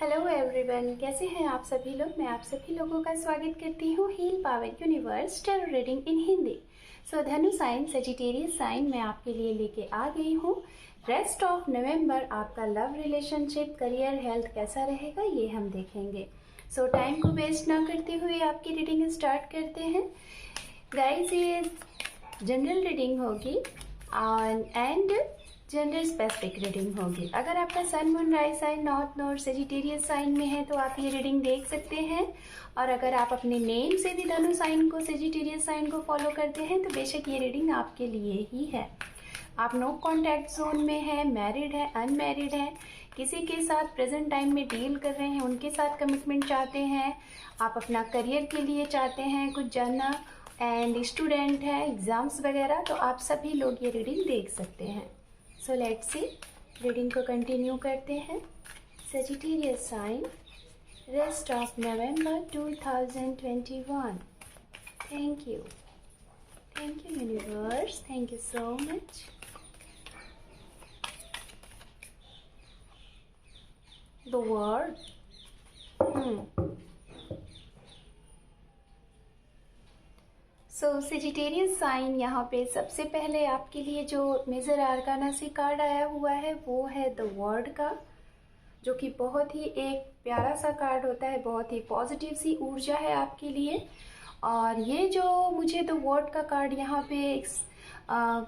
Hello everyone, कैसे हैं आप सभी लोग। मैं आप सभी लोगों का स्वागत करती हूँ heal power universe tarot reading in Hindi. Dhanu sign Sagittarius sign मैं आपके लिए लेके आ गई हूँ। रेस्ट ऑफ नवंबर आपका लव रिलेशनशिप करियर हेल्थ कैसा रहेगा ये हम देखेंगे। टाइम को वेस्ट ना करते हुए आपकी रीडिंग स्टार्ट करते हैं। गाइस, ये जनरल रीडिंग होगी एंड जेंडर स्पेसिफिक रीडिंग होगी। अगर आपका sun moon rise sign north node Sagittarius sign में है तो आप ये रीडिंग देख सकते हैं। और अगर आप अपने नेम से भी धनु साइन को सेजिटेरियस साइन को फॉलो करते हैं तो बेशक ये रीडिंग आपके लिए ही है। आप नो कॉन्टैक्ट जोन में है, मैरिड है, अनमैरिड है, किसी के साथ प्रेजेंट टाइम में डील कर रहे हैं, उनके साथ कमिटमेंट चाहते हैं, आप अपना करियर के लिए चाहते हैं कुछ जानना एंड स्टूडेंट है, एग्जाम्स वगैरह, तो आप सभी लोग ये रीडिंग देख सकते हैं। सो लेट्स सी, रीडिंग को कंटिन्यू करते हैं। Sagittarius sign, rest of November 2021। Thank you universe, thank you so much. The word Sagittarius sign, यहाँ पे सबसे पहले आपके लिए जो मेजर आर्काना से कार्ड आया हुआ है वो है द वर्ड का, जो कि बहुत ही एक प्यारा सा कार्ड होता है, बहुत ही पॉजिटिव सी ऊर्जा है आपके लिए। और ये जो मुझे द वर्ड का कार्ड यहाँ पे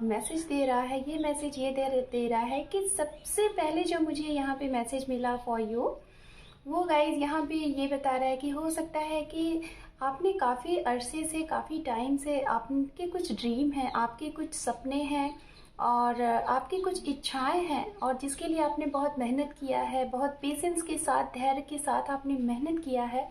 मैसेज दे रहा है, ये मैसेज ये दे रहा है कि सबसे पहले जो मुझे यहाँ पे मैसेज मिला फॉर यू, वो गाइज यहाँ पे ये बता रहा है कि हो सकता है कि आपने काफ़ी अरसे से, काफ़ी टाइम से आपके कुछ ड्रीम हैं, आपके कुछ सपने हैं और आपकी कुछ इच्छाएं हैं, और जिसके लिए आपने बहुत मेहनत किया है, बहुत पेशेंस के साथ, धैर्य के साथ आपने मेहनत किया है,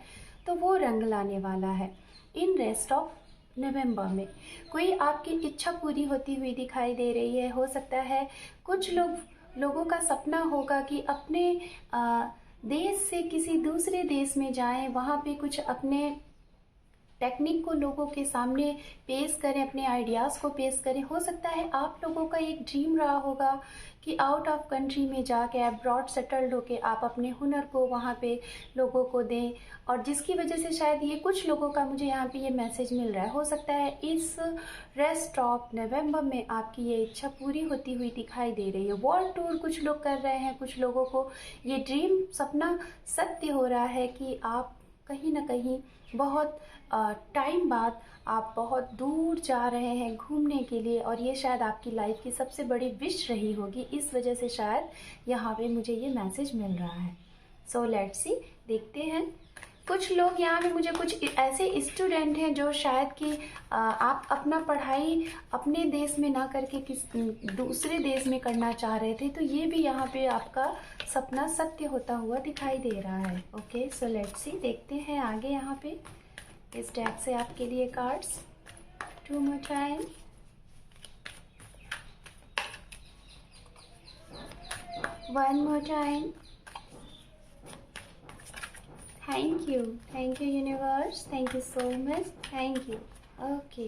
तो वो रंग लाने वाला है इन रेस्ट ऑफ नवंबर में। कोई आपकी इच्छा पूरी होती हुई दिखाई दे रही है। हो सकता है कुछ लोगों का सपना होगा कि अपने देश से किसी दूसरे देश में जाएं, वहाँ पे कुछ अपने टेक्निक को लोगों के सामने पेश करें, अपने आइडियाज़ को पेश करें। हो सकता है आप लोगों का एक ड्रीम रहा होगा कि आउट ऑफ कंट्री में जाके, अब्रॉड सेटल्ड होके आप अपने हुनर को वहाँ पे लोगों को दें, और जिसकी वजह से शायद ये कुछ लोगों का मुझे यहाँ पे ये मैसेज मिल रहा है। हो सकता है इस रेस्ट ऑफ नवंबर में आपकी ये इच्छा पूरी होती हुई दिखाई दे रही है। वर्ल्ड टूर कुछ लोग कर रहे हैं, कुछ लोगों को ये ड्रीम सपना सत्य हो रहा है कि आप कहीं ना कहीं बहुत टाइम बाद आप बहुत दूर जा रहे हैं घूमने के लिए, और ये शायद आपकी लाइफ की सबसे बड़ी विश रही होगी। इस वजह से शायद यहाँ पे मुझे ये मैसेज मिल रहा है। सो लेट्स सी, देखते हैं। कुछ लोग यहाँ पे मुझे कुछ ऐसे स्टूडेंट हैं जो शायद कि आप अपना पढ़ाई अपने देश में ना करके दूसरे देश में करना चाह रहे थे, तो ये भी यहाँ पे आपका सपना सत्य होता हुआ दिखाई दे रहा है। ओके, सो लेट्स सी, देखते हैं आगे। यहाँ पे इस डेक से आपके लिए cards, 2 more time, one more time. Thank you universe, thank you so much, thank you. Okay,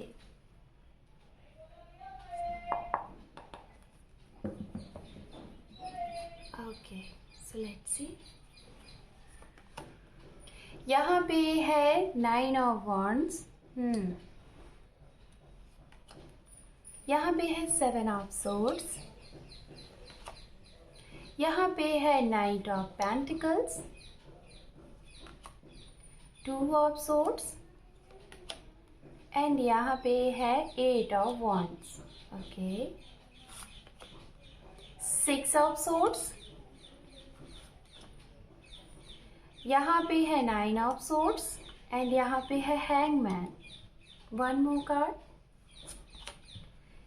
so let's सी। यहाँ पे है 9 of Wands, यहाँ पे है 7 of Swords, यहाँ पे है Knight of Pentacles, 2 of Swords, and यहाँ पे है 8 of Wands। Okay, 6 of Swords, यहाँ पे है 9 of Swords, एंड यहाँ पे है Hangman। 1 more कार्ड,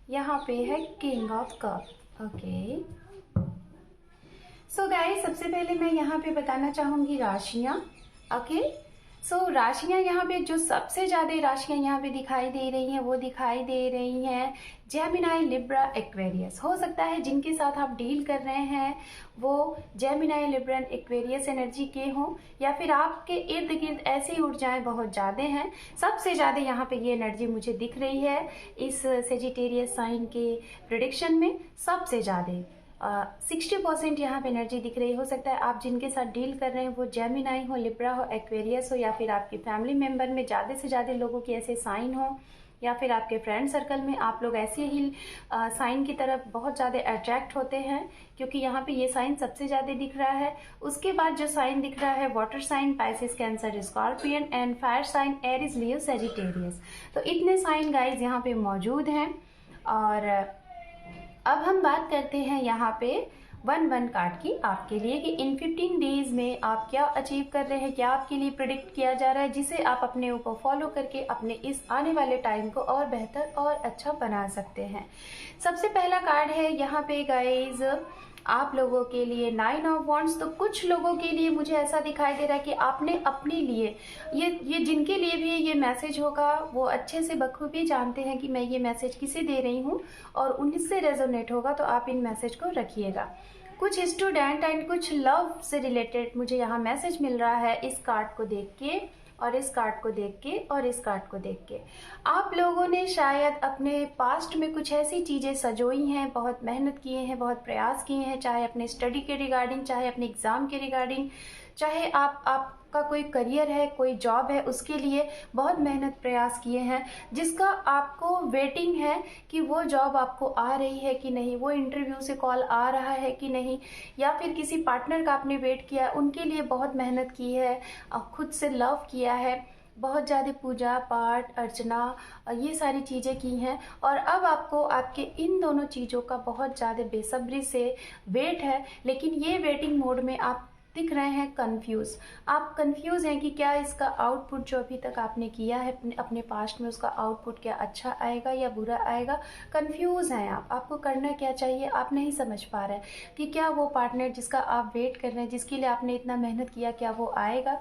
यहाँ पे है King of Cup। Okay, so guys, सबसे पहले मैं यहाँ पे बताना चाहूँगी राशियाँ। ओके, सो राशियाँ यहाँ पे जो सबसे ज़्यादा राशियाँ यहाँ पे दिखाई दे रही हैं वो दिखाई दे रही हैं जेमिनाई, लिब्रा, एक्वेरियस। हो सकता है जिनके साथ आप डील कर रहे हैं वो जेमिनाई, लिब्रा, एक्वेरियस एनर्जी के हों, या फिर आपके इर्द गिर्द ऐसी ऊर्जाएं बहुत ज़्यादा हैं। सबसे ज़्यादा यहाँ पे ये एनर्जी मुझे दिख रही है इस सेजिटेरियस साइन के प्रेडिक्शन में, सबसे ज़्यादा 60% यहाँ पे एनर्जी दिख रही। हो सकता है आप जिनके साथ डील कर रहे हैं वो जेमिनाई हो, लिब्रा हो, एक्वेरियस हो, या फिर आपकी फैमिली मेम्बर में ज़्यादा से ज़्यादा लोगों के ऐसे साइन हो, या फिर आपके फ्रेंड सर्कल में आप लोग ऐसे ही साइन की तरफ बहुत ज़्यादा अट्रैक्ट होते हैं, क्योंकि यहाँ पे ये साइन सबसे ज़्यादा दिख रहा है। उसके बाद जो साइन दिख रहा है water sign, Pisces, Cancer, scorpion, and fire sign Aries, Leo, Sagittarius. तो इतने साइन गाइज यहाँ पे मौजूद हैं। और अब हम बात करते हैं यहाँ पे 1-1 कार्ड की आपके लिए कि इन 15 डेज में आप क्या अचीव कर रहे हैं, क्या आपके लिए प्रिडिक्ट किया जा रहा है, जिसे आप अपने ऊपर फॉलो करके अपने इस आने वाले टाइम को और बेहतर और अच्छा बना सकते हैं। सबसे पहला कार्ड है यहाँ पे गाइज आप लोगों के लिए 9 ऑफ वॉन्ड्स। तो कुछ लोगों के लिए मुझे ऐसा दिखाई दे रहा है कि आपने अपने लिए ये जिनके लिए भी ये मैसेज होगा वो अच्छे से बखूबी जानते हैं कि मैं ये मैसेज किसे दे रही हूँ और उनसे रेजोनेट होगा, तो आप इन मैसेज को रखिएगा। कुछ स्टूडेंट एंड कुछ लव से रिलेटेड मुझे यहाँ मैसेज मिल रहा है इस कार्ड को देख के, और इस कार्ड को देख के, और इस कार्ड को देख के। आप लोगों ने शायद अपने पास्ट में कुछ ऐसी चीज़ें सजोई हैं, बहुत मेहनत किए हैं, बहुत प्रयास किए हैं, चाहे अपने स्टडी के रिगार्डिंग, चाहे अपने एग्ज़ाम के रिगार्डिंग, चाहे आपका कोई करियर है, कोई जॉब है, उसके लिए बहुत मेहनत प्रयास किए हैं, जिसका आपको वेटिंग है कि वो जॉब आपको आ रही है कि नहीं, वो इंटरव्यू से कॉल आ रहा है कि नहीं, या फिर किसी पार्टनर का आपने वेट किया, उनके लिए बहुत मेहनत की है, खुद से लव किया है, बहुत ज़्यादा पूजा पाठ अर्चना ये सारी चीज़ें की हैं, और अब आपको आपके इन दोनों चीज़ों का बहुत ज़्यादा बेसब्री से वेट है। लेकिन ये वेटिंग मोड में आप दिख रहे हैं कंफ्यूज। आप कंफ्यूज हैं कि क्या इसका आउटपुट जो अभी तक आपने किया है अपने पास्ट में, उसका आउटपुट क्या अच्छा आएगा या बुरा आएगा। कंफ्यूज हैं आप, आपको करना क्या चाहिए आप नहीं समझ पा रहे हैं कि क्या वो पार्टनर जिसका आप वेट कर रहे हैं, जिसके लिए आपने इतना मेहनत किया, क्या वो आएगा।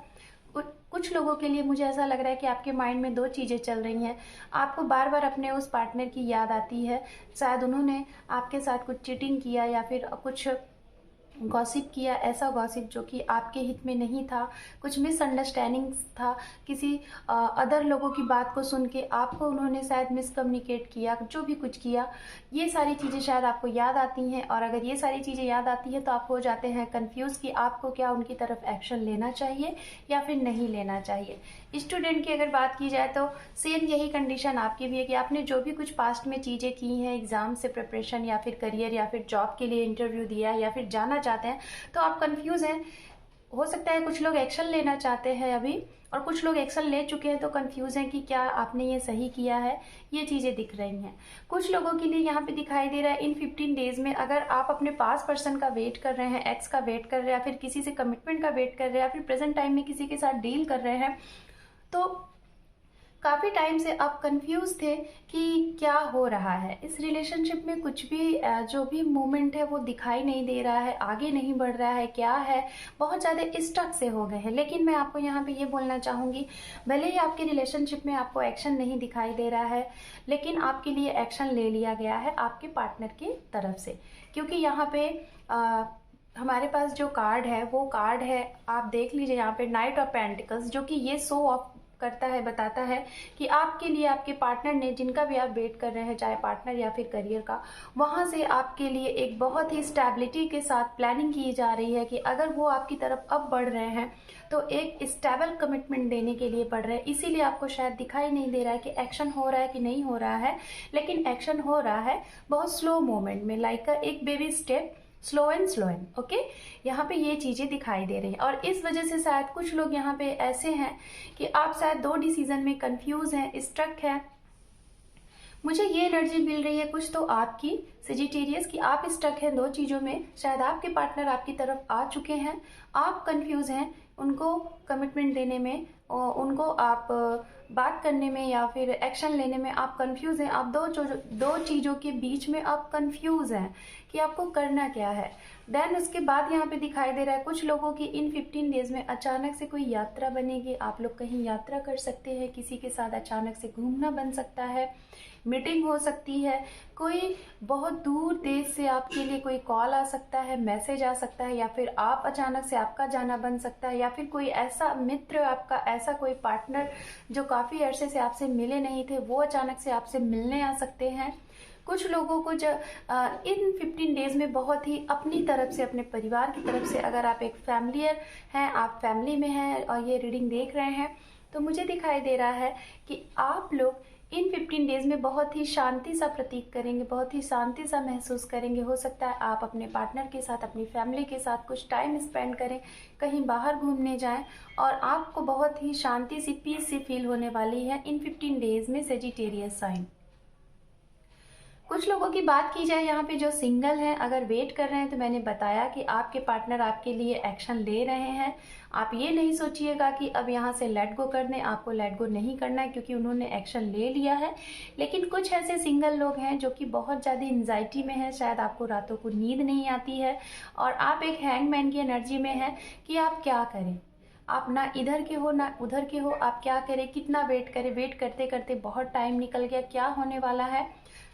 कुछ लोगों के लिए मुझे ऐसा लग रहा है कि आपके माइंड में 2 चीज़ें चल रही हैं। आपको बार बार अपने उस पार्टनर की याद आती है, शायद उन्होंने आपके साथ कुछ चीटिंग किया या फिर कुछ गॉसिप किया, ऐसा गॉसिप जो कि आपके हित में नहीं था, कुछ मिसअंडरस्टैंडिंग था, किसी अदर लोगों की बात को सुन के आपको उन्होंने शायद मिसकम्युनिकेट किया, जो भी कुछ किया, ये सारी चीज़ें शायद आपको याद आती हैं। और अगर ये सारी चीज़ें याद आती हैं तो आप हो जाते हैं कंफ्यूज कि आपको क्या उनकी तरफ एक्शन लेना चाहिए या फिर नहीं लेना चाहिए। स्टूडेंट की अगर बात की जाए तो सेम यही कंडीशन आपकी भी है कि आपने जो भी कुछ पास्ट में चीज़ें की हैं, एग्ज़ाम से प्रिपरेशन या फिर करियर या फिर जॉब के लिए इंटरव्यू दिया या फिर जाना चाहते हैं, तो आप कंफ्यूज हैं। हो सकता है कुछ लोग एक्शन लेना चाहते हैं अभी, और कुछ लोग एक्शन ले चुके हैं तो कंफ्यूज हैं कि क्या आपने ये सही किया है। ये चीज़ें दिख रही हैं। कुछ लोगों के लिए यहाँ पे दिखाई दे रहा है इन 15 डेज में अगर आप अपने पास पर्सन का वेट कर रहे हैं, एक्स का वेट कर रहे हैं, या फिर किसी से कमिटमेंट का वेट कर रहे हैं, या फिर प्रेजेंट टाइम में किसी के साथ डील कर रहे हैं, तो काफ़ी टाइम से आप कंफ्यूज थे कि क्या हो रहा है इस रिलेशनशिप में। कुछ भी जो भी मूवमेंट है वो दिखाई नहीं दे रहा है, आगे नहीं बढ़ रहा है, क्या है, बहुत ज़्यादा स्टक से हो गए हैं। लेकिन मैं आपको यहाँ पे ये बोलना चाहूँगी, भले ही आपके रिलेशनशिप में आपको एक्शन नहीं दिखाई दे रहा है, लेकिन आपके लिए एक्शन ले लिया गया है आपके पार्टनर की तरफ से। क्योंकि यहाँ पे हमारे पास जो कार्ड है वो कार्ड है, आप देख लीजिए यहाँ पे नाइट ऑफ पेंटिकल्स, जो कि ये शो ऑफ करता है, बताता है कि आपके लिए आपके पार्टनर ने, जिनका भी आप वेट कर रहे हैं, चाहे पार्टनर या फिर करियर का, वहाँ से आपके लिए एक बहुत ही स्टेबिलिटी के साथ प्लानिंग की जा रही है कि अगर वो आपकी तरफ अब बढ़ रहे हैं तो एक स्टेबल कमिटमेंट देने के लिए बढ़ रहे हैं। इसीलिए आपको शायद दिखाई नहीं दे रहा है कि एक्शन हो रहा है कि नहीं हो रहा है, लेकिन एक्शन हो रहा है बहुत स्लो मोमेंट में, लाइक एक baby step, slow and okay. यहाँ पे ये चीज़ें दिखाई दे रही हैं, और इस वजह से शायद कुछ लोग यहाँ पे ऐसे हैं कि आप शायद 2 डिसीजन में कंफ्यूज हैं, स्ट्रक हैं। मुझे ये एनर्जी मिल रही है कुछ तो आपकी सेजिटेरियस की, आप स्टक हैं 2 चीज़ों में। शायद आपके पार्टनर आपकी तरफ आ चुके हैं, आप कंफ्यूज हैं उनको कमिटमेंट देने में, और उनको आप बात करने में या फिर एक्शन लेने में आप कंफ्यूज हैं। आप दो चीज़ों के बीच में आप कंफ्यूज हैं कि आपको करना क्या है। देन उसके बाद यहाँ पे दिखाई दे रहा है कुछ लोगों की इन 15 डेज में अचानक से कोई यात्रा बनेगी, आप लोग कहीं यात्रा कर सकते हैं, किसी के साथ अचानक से घूमना बन सकता है, मीटिंग हो सकती है, कोई बहुत दूर देश से आपके लिए कोई कॉल आ सकता है, मैसेज आ सकता है, या फिर आप अचानक से आपका जाना बन सकता है, या फिर कोई ऐसा मित्र आपका, ऐसा कोई पार्टनर जो काफ़ी अरसे से आपसे मिले नहीं थे, वो अचानक से आपसे मिलने आ सकते हैं। कुछ लोगों को इन 15 डेज में बहुत ही अपनी तरफ से, अपने परिवार की तरफ से, अगर आप एक फैमिलियर हैं, आप फैमिली में हैं और ये रीडिंग देख रहे हैं, तो मुझे दिखाई दे रहा है कि आप लोग इन 15 डेज में बहुत ही शांति सा प्रतीक करेंगे, बहुत ही शांति सा महसूस करेंगे। हो सकता है आप अपने पार्टनर के साथ, अपनी फैमिली के साथ कुछ टाइम स्पेंड करें, कहीं बाहर घूमने जाएं और आपको बहुत ही शांति सी, पीस सी फील होने वाली है इन 15 डेज में सेजिटेरियस साइन। कुछ लोगों की बात की जाए यहाँ पे जो सिंगल हैं, अगर वेट कर रहे हैं, तो मैंने बताया कि आपके पार्टनर आपके लिए एक्शन ले रहे हैं। आप ये नहीं सोचिएगा कि अब यहाँ से लेट गो कर दें, आपको लेट गो नहीं करना है क्योंकि उन्होंने एक्शन ले लिया है। लेकिन कुछ ऐसे सिंगल लोग हैं जो कि बहुत ज़्यादा एंजाइटी में है, शायद आपको रातों को नींद नहीं आती है और आप एक हैंगमैन की एनर्जी में है कि आप क्या करें। आप ना इधर के हो ना उधर के हो, आप क्या करें, कितना वेट करें, वेट करते करते बहुत टाइम निकल गया, क्या होने वाला है।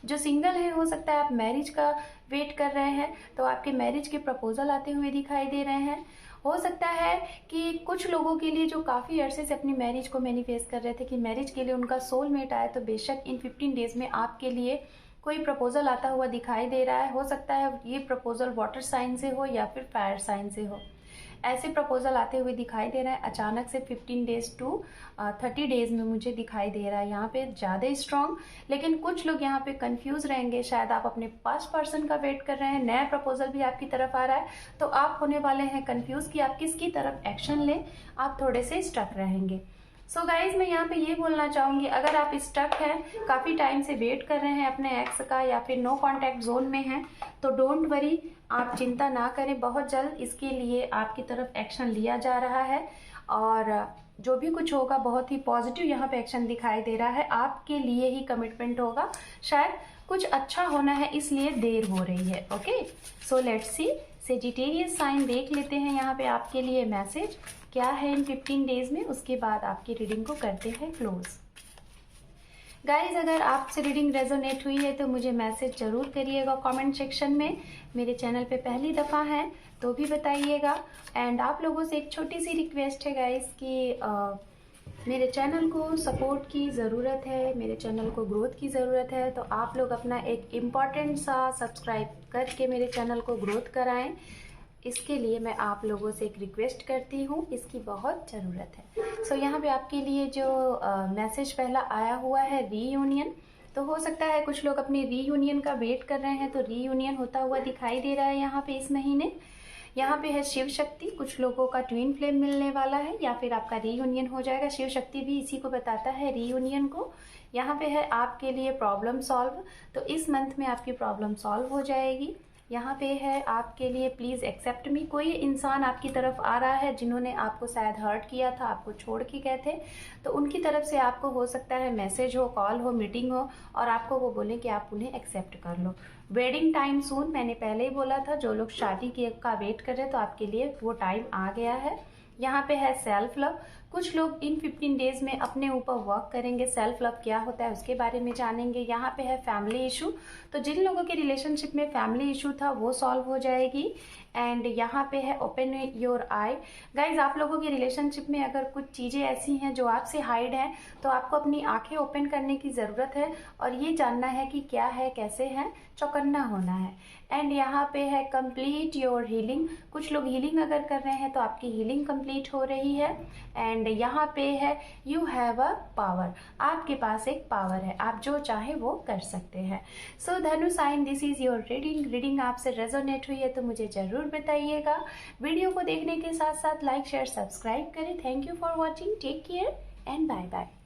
जो सिंगल है, हो सकता है आप मैरिज का वेट कर रहे हैं, तो आपके मैरिज के प्रपोजल आते हुए दिखाई दे रहे हैं। हो सकता है कि कुछ लोगों के लिए जो काफ़ी अरसे से अपनी मैरिज को मैनिफेस्ट कर रहे थे कि मैरिज के लिए उनका सोलमेट आए, तो बेशक इन 15 डेज में आपके लिए कोई प्रपोजल आता हुआ दिखाई दे रहा है। हो सकता है ये प्रपोजल वाटर साइन से हो या फिर फायर साइन से हो। ऐसे प्रपोजल आते हुए दिखाई दे रहा है अचानक से 15 डेज टू 30 डेज में मुझे दिखाई दे रहा है यहाँ पे ज़्यादा स्ट्रॉन्ग। लेकिन कुछ लोग यहाँ पे कंफ्यूज रहेंगे, शायद आप अपने पास्ट पर्सन का वेट कर रहे हैं, नया प्रपोजल भी आपकी तरफ आ रहा है, तो आप होने वाले हैं कंफ्यूज कि आप किसकी तरफ एक्शन लें, आप थोड़े से स्टक रहेंगे। सो गाइज, मैं यहाँ पे ये बोलना चाहूँगी, अगर आप स्टक हैं, काफ़ी टाइम से वेट कर रहे हैं अपने एक्स का या फिर नो कांटेक्ट जोन में हैं, तो डोंट वरी, आप चिंता ना करें, बहुत जल्द इसके लिए आपकी तरफ एक्शन लिया जा रहा है और जो भी कुछ होगा बहुत ही पॉजिटिव यहाँ पे एक्शन दिखाई दे रहा है। आपके लिए ही कमिटमेंट होगा, शायद कुछ अच्छा होना है इसलिए देर हो रही है। Okay, so let's see, Sagittarius sign देख लेते हैं यहाँ पे आपके लिए मैसेज क्या है इन 15 डेज में, उसके बाद आपकी रीडिंग को करते हैं क्लोज। गाइज, अगर आपसे रीडिंग रेजोनेट हुई है तो मुझे मैसेज जरूर करिएगा कमेंट सेक्शन में। मेरे चैनल पे पहली दफ़ा हैं तो भी बताइएगा। एंड आप लोगों से एक छोटी सी रिक्वेस्ट है गाइज कि मेरे चैनल को सपोर्ट की ज़रूरत है, मेरे चैनल को ग्रोथ की ज़रूरत है, तो आप लोग अपना एक इम्पॉर्टेंट सा सब्सक्राइब करके मेरे चैनल को ग्रोथ कराएं। इसके लिए मैं आप लोगों से एक रिक्वेस्ट करती हूँ, इसकी बहुत ज़रूरत है। सो यहाँ पे आपके लिए जो मैसेज पहला आया हुआ है रीयूनियन, तो हो सकता है कुछ लोग अपनी रीयूनियन का वेट कर रहे हैं, तो रीयूनियन होता हुआ दिखाई दे रहा है यहाँ पे इस महीने। यहाँ पे है शिव शक्ति, कुछ लोगों का ट्विन फ्लेम मिलने वाला है या फिर आपका रीयूनियन हो जाएगा। शिव शक्ति भी इसी को बताता है, रीयूनियन को। यहाँ पे है आपके लिए प्रॉब्लम सॉल्व, तो इस मंथ में आपकी प्रॉब्लम सॉल्व हो जाएगी। यहाँ पे है आपके लिए प्लीज़ एक्सेप्ट मी, कोई इंसान आपकी तरफ आ रहा है जिन्होंने आपको शायद हर्ट किया था, आपको छोड़ के गए थे, तो उनकी तरफ से आपको हो सकता है मैसेज हो, कॉल हो, मीटिंग हो और आपको वो बोले कि आप उन्हें एक्सेप्ट कर लो। वेडिंग टाइम सून, मैंने पहले ही बोला था, जो लोग शादी का वेट कर रहे हैं तो आपके लिए वो टाइम आ गया है। यहाँ पे है सेल्फ लव, कुछ लोग इन 15 डेज में अपने ऊपर वर्क करेंगे, सेल्फ लव क्या होता है उसके बारे में जानेंगे। यहाँ पे है फैमिली इशू, तो जिन लोगों के रिलेशनशिप में फैमिली इशू था वो सॉल्व हो जाएगी। एंड यहाँ पे है ओपन योर आई। गाइज, आप लोगों के रिलेशनशिप में अगर कुछ चीज़ें ऐसी हैं जो आपसे हाइड हैं, तो आपको अपनी आंखें ओपन करने की ज़रूरत है और ये जानना है कि क्या है, कैसे है, चौकन्ना होना है। एंड यहाँ पे है कंप्लीट योर हीलिंग, कुछ लोग हीलिंग अगर कर रहे हैं तो आपकी हीलिंग कंप्लीट हो रही है। एंड यहाँ पे है यू हैव अ पावर, आपके पास एक पावर है, आप जो चाहे वो कर सकते हैं। So Dhanu sign, this is your reading आपसे रेजोनेट हुई है तो मुझे ज़रूर बताइएगा। वीडियो को देखने के साथ साथ लाइक शेयर सब्सक्राइब करें। Thank you for watching, take care and bye bye.